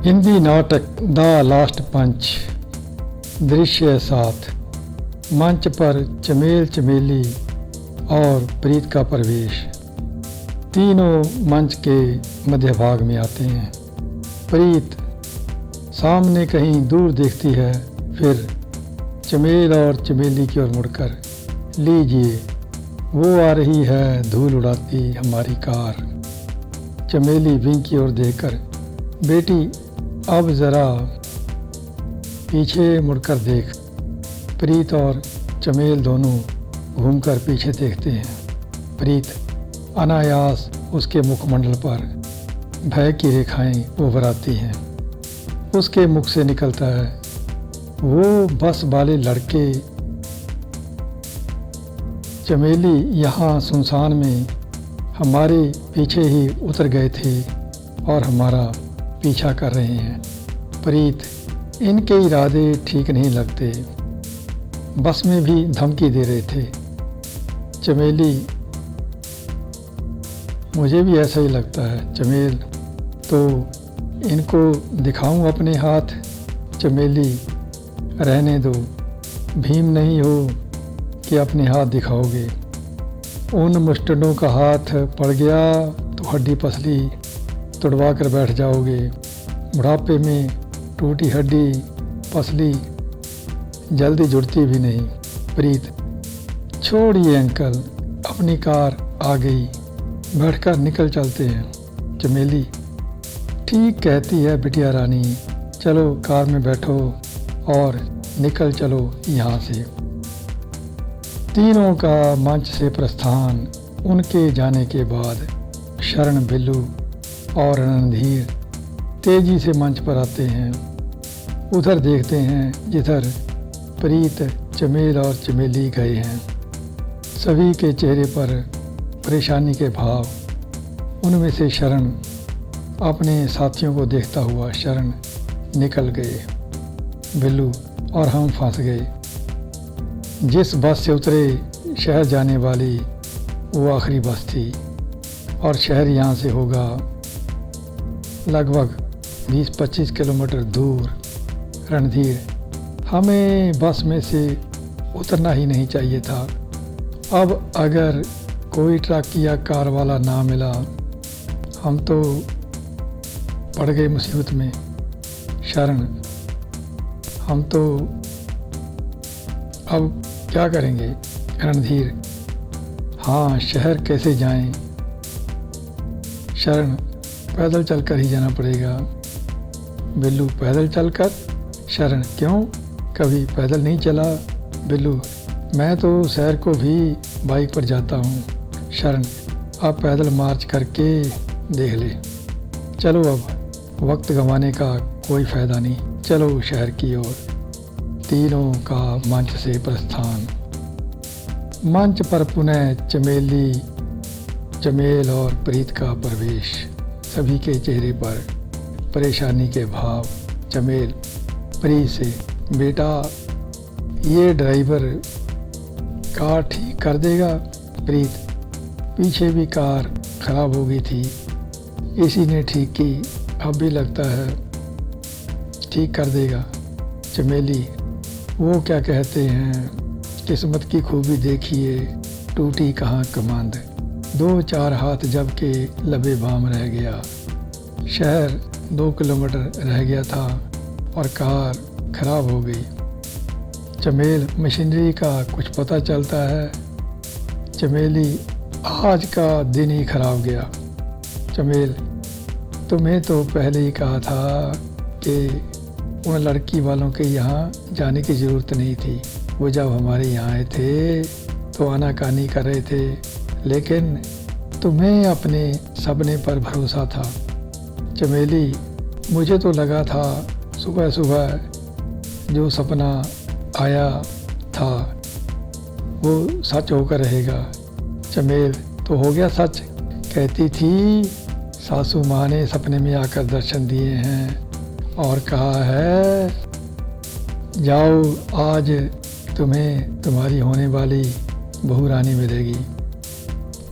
हिंदी नाटक the last पंच। दृश्य 7। मंच पर चमेल चमेली और प्रीत का प्रवेश। तीनों मंच के मध्य भाग में आते हैं। प्रीत सामने कहीं दूर देखती है, फिर चमेल और चमेली की ओर मुड़कर, लीजिए वो आ रही है धूल उड़ाती हमारी कार। चमेली विंग की ओर देखकर, बेटी अब ज़रा पीछे मुड़कर देख। प्रीत और चमेल दोनों घूमकर पीछे देखते हैं। प्रीत अनायास उसके मुखमंडल पर भय की रेखाएं उभर आती हैं। उसके मुख से निकलता है, वो बस वाले लड़के। चमेली यहाँ सुनसान में हमारे पीछे ही उतर गए थे और हमारा पीछा कर रहे हैं। प्रीत इनके इरादे ठीक नहीं लगते, बस में भी धमकी दे रहे थे। चमेली मुझे भी ऐसा ही लगता है चमेल, तो इनको दिखाऊं अपने हाथ। चमेली रहने दो, भीम नहीं हो कि अपने हाथ दिखाओगे। उन मुस्टंडों का हाथ पड़ गया तो हड्डी पसली तुड़वा कर बैठ जाओगे। बुढ़ापे में टूटी हड्डी पसली जल्दी जुड़ती भी नहीं। प्रीत छोड़िए अंकल, अपनी कार आ गई, बैठकर निकल चलते हैं। चमेली ठीक कहती है बिटिया रानी, चलो कार में बैठो और निकल चलो यहाँ से। तीनों का मंच से प्रस्थान। उनके जाने के बाद शरण, बिल्लू और रणधीर तेजी से मंच पर आते हैं। उधर देखते हैं जिधर प्रीत, चमेल और चमेली गए हैं। सभी के चेहरे पर परेशानी के भाव। उनमें से शरण अपने साथियों को देखता हुआ शरण निकल गए। बिल्लू और हम फंस गए। जिस बस से उतरे शहर जाने वाली वो आखिरी बस थी और शहर यहाँ से होगा लगभग 20-25 किलोमीटर दूर। रणधीर, हमें बस में से उतरना ही नहीं चाहिए था। अब अगर कोई ट्रक या कार वाला ना मिला, हम तो पड़ गए मुसीबत में। शरण, हम तो अब क्या करेंगे? रणधीर, हाँ, शहर कैसे जाएं? शरण, पैदल चलकर ही जाना पड़ेगा। बिल्लू, पैदल चलकर? शरण, क्यों, कभी पैदल नहीं चला? बिल्लू, मैं तो शहर को भी बाइक पर जाता हूँ। शरण, अब पैदल मार्च करके देख ले। चलो, अब वक्त गंवाने का कोई फ़ायदा नहीं, चलो शहर की ओर। तीनों का मंच से प्रस्थान। मंच पर पुनः चमेल और प्रीत का प्रवेश। सभी के चेहरे पर परेशानी के भाव। चमेल प्रीत से, बेटा ये ड्राइवर कार ठीक कर देगा? प्रीत, पीछे भी कार खराब हो गई थी, इसी ने ठीक की, अब भी लगता है ठीक कर देगा। चमेली, वो क्या कहते हैं, किस्मत की खूबी देखिए, टूटी कहाँ कमांद। 2-4 हाथ जब के लबे बाम रह गया। शहर 2 किलोमीटर रह गया था और कार खराब हो गई। चमेल, मशीनरी का कुछ पता चलता है? चमेली, आज का दिन ही खराब गया। चमेल, तुम्हें तो पहले ही कहा था कि उन लड़की वालों के यहाँ जाने की ज़रूरत नहीं थी। वो जब हमारे यहाँ आए थे तो आनाकानी कर रहे थे, लेकिन तुम्हें अपने सपने पर भरोसा था। चमेली, मुझे तो लगा था सुबह सुबह जो सपना आया था वो सच होकर रहेगा। चमेल, तो हो गया सच। कहती थी सासू माँ ने सपने में आकर दर्शन दिए हैं और कहा है, जाओ आज तुम्हें तुम्हारी होने वाली बहू रानी मिलेगी।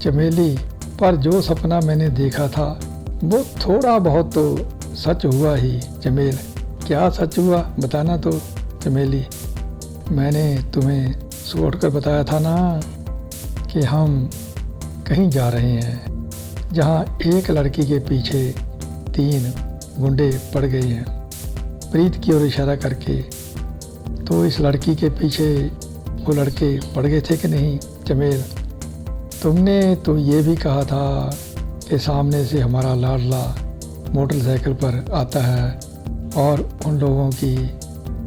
चमेली, पर जो सपना मैंने देखा था वो थोड़ा बहुत तो सच हुआ ही। चमेल, क्या सच हुआ बताना तो। चमेली, मैंने तुम्हें सोच कर बताया था ना कि हम कहीं जा रहे हैं जहाँ एक लड़की के पीछे 3 गुंडे पड़ गए हैं। प्रीत की ओर इशारा करके, तो इस लड़की के पीछे वो लड़के पड़ गए थे कि नहीं? चमेल, तुमने तो ये भी कहा था कि सामने से हमारा लाडला मोटरसाइकिल पर आता है और उन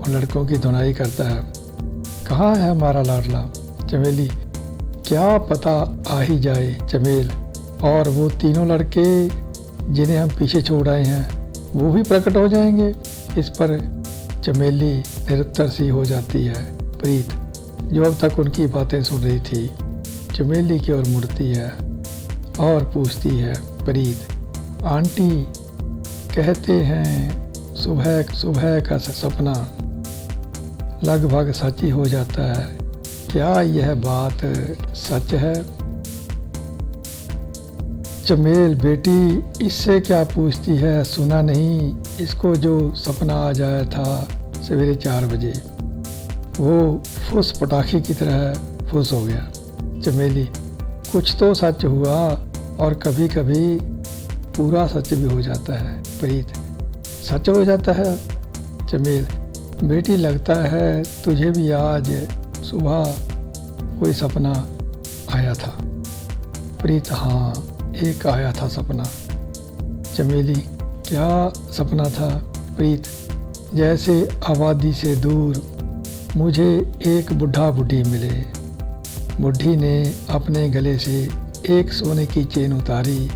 लड़कों की धुनाई करता है। कहाँ है हमारा लाडला? चमेली, क्या पता आ ही जाए चमेल, और वो 3 लड़के जिन्हें हम पीछे छोड़ आए हैं वो भी प्रकट हो जाएंगे। इस पर चमेली निरुत्तर सी हो जाती है। प्रीत, जो अब तक उनकी बातें सुन रही थी, चमेली की ओर मुड़ती है और पूछती है, प्रीत, आंटी कहते हैं सुबह सुबह का सपना लगभग सच ही हो जाता है। क्या यह बात सच है? चमेल, बेटी इससे क्या पूछती है? सुना नहीं इसको जो सपना आ जाया था सवेरे 4 बजे? वो फुस पटाखे की तरह फुस हो गया। चमेली, कुछ तो सच हुआ और कभी कभी पूरा सच भी हो जाता है। प्रीत, सच हो जाता है? चमेल, बेटी लगता है तुझे भी आज सुबह कोई सपना आया था। प्रीत, हाँ एक आया था सपना। चमेली, क्या सपना था? प्रीत, जैसे आबादी से दूर मुझे एक बुढ़ा बुढ़ी मिले। बुढ़ी ने अपने गले से एक सोने की चेन उतारी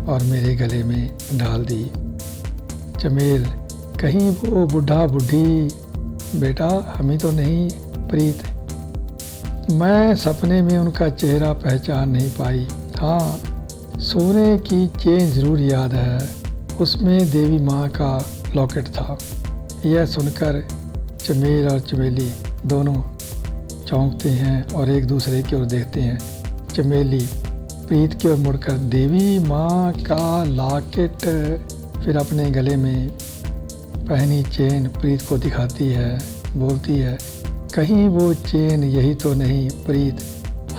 और मेरे गले में डाल दी। चमेल, कहीं वो बुढ़ा बुढ़ी बेटा हम ही तो नहीं? प्रीत, मैं सपने में उनका चेहरा पहचान नहीं पाई। हाँ, सोने की चेन ज़रूर याद है, उसमें देवी माँ का लॉकेट था। यह सुनकर चमेल और चमेली दोनों चौंकते हैं और एक दूसरे की ओर देखते हैं। चमेली प्रीत की ओर मुड़कर, देवी माँ का लॉकेट, फिर अपने गले में पहनी चेन प्रीत को दिखाती है, बोलती है, कहीं वो चेन यही तो नहीं? प्रीत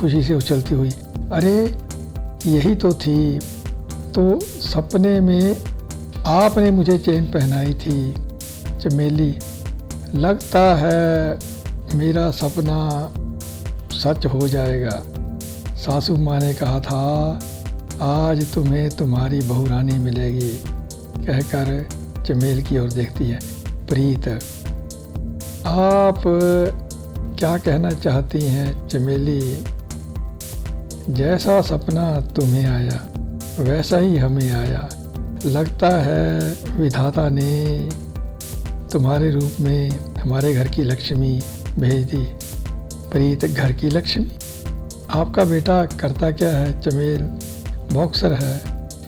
खुशी से उछलती हुई, अरे यही तो थी, तो सपने में आपने मुझे चेन पहनाई थी। चमेली, लगता है मेरा सपना सच हो जाएगा। सासू माँ ने कहा था आज तुम्हें तुम्हारी बहुरानी मिलेगी, कहकर चमेल की ओर देखती है। प्रीत, आप क्या कहना चाहती हैं? चमेली, जैसा सपना तुम्हें आया वैसा ही हमें आया। लगता है विधाता ने तुम्हारे रूप में हमारे घर की लक्ष्मी भेज दी। प्रीत, घर की लक्ष्मी? आपका बेटा करता क्या है? चमेल, बॉक्सर है,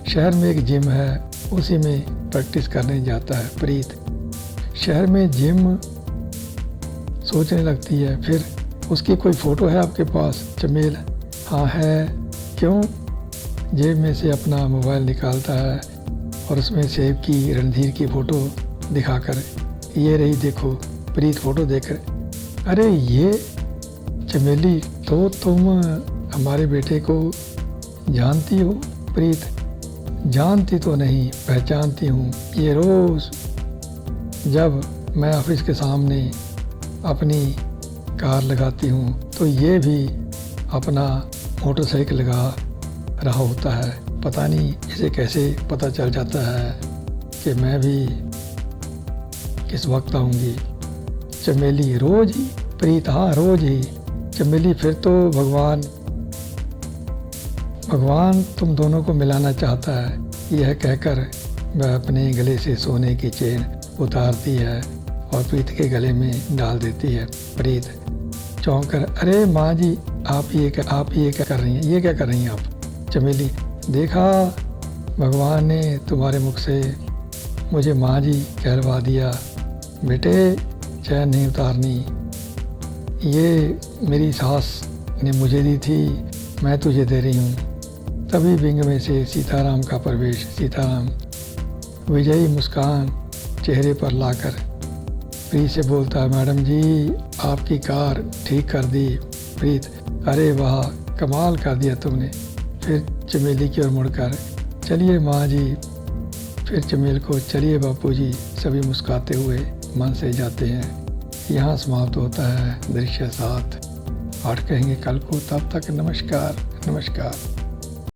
शहर में एक जिम है, उसी में प्रैक्टिस करने जाता है। प्रीत, शहर में जिम? सोचने लगती है, फिर उसकी कोई फ़ोटो है आपके पास? चमेल, हाँ है। क्यों? जेब में से अपना मोबाइल निकालता है और उसमें सेब की रणधीर की फ़ोटो दिखाकर, ये रही देखो। प्रीत फ़ोटो देखकर, अरे ये? चमेली, तो तुम हमारे बेटे को जानती हो? प्रीत, जानती तो नहीं, पहचानती हूँ। ये रोज़ जब मैं ऑफिस के सामने अपनी कार लगाती हूँ तो ये भी अपना मोटरसाइकिल लगा रहा होता है। पता नहीं इसे कैसे पता चल जाता है कि मैं भी किस वक्त आऊँगी। चमेली, रोज़ ही? प्रीत, हाँ रोज़ ही। चमेली, फिर तो भगवान तुम दोनों को मिलाना चाहता है। यह कहकर वह अपने गले से सोने की चेन उतारती है और प्रीत के गले में डाल देती है। प्रीत चौंक कर, अरे माँ जी, आप ये क्या कर रही हैं? ये क्या कर रही हैं आप? चमेली, देखा भगवान ने तुम्हारे मुख से मुझे माँ जी कहलवा दिया। बेटे चैन नहीं उतारनी, ये मेरी सास ने मुझे दी थी, मैं तुझे दे रही हूँ। तभी विंग में से सीताराम का प्रवेश। सीताराम, विजयी मुस्कान चेहरे पर लाकर प्रीत से बोलता है, मैडम जी आपकी कार ठीक कर दी। प्रीत, अरे वाह कमाल कर दिया तुमने। फिर चमेली की ओर मुड़कर, चलिए माँ जी। फिर चमेल को, चलिए बापू जी। सभी मुस्कुराते हुए मन से जाते हैं। यहाँ समाप्त होता है दृश्य 7। पाठ कहेंगे कल को, तब तक नमस्कार नमस्कार।